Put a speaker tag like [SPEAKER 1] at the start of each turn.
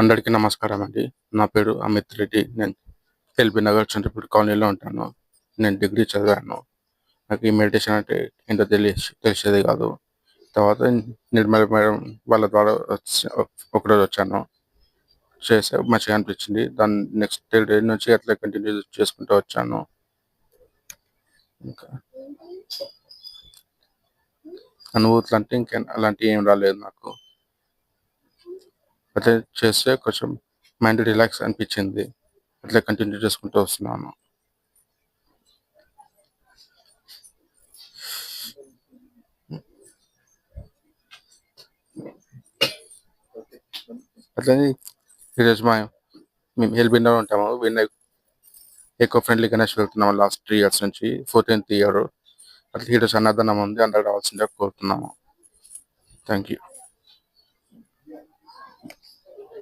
[SPEAKER 1] అందరికీ నమస్కారం అండి. నా పేరు అమిత్ రెడ్డి. నేను ఎల్బీ నగర్ చంద్రపూడి కాలనీలో ఉంటాను. నేను డిగ్రీ చదివాను. నాకు ఈ మెడిటేషన్ అంటే ఏంటో తెలిసేది కాదు. తర్వాత నిర్మల మేడం వాళ్ళ ద్వారా ఒకరోజు వచ్చాను. చేస్తే మంచిగా అనిపించింది. దాన్ని నెక్స్ట్ డే నుంచి అట్లా కంటిన్యూ చేసుకుంటూ వచ్చాను. ఇంకా అనుభూతులు అంటే ఇంకా అలాంటివి ఏం రాలేదు నాకు. అట్లా చేస్తే కొంచెం మైండ్ రిలాక్స్ అనిపించింది. అట్లా కంటిన్యూ చేసుకుంటూ వస్తున్నాను. అట్లనే ఈరోజు మేము ఎల్బీలో ఉంటాము. వినయ్ ఎకో ఫ్రెండ్లీ గణేష్ వెళ్తున్నాము లాస్ట్ 3 years నుంచి. 14th year. అట్లా ఈరోజు అన్నదానం ఉంది. అందరూ రావాల్సిందిగా కోరుతున్నాము. Thank you.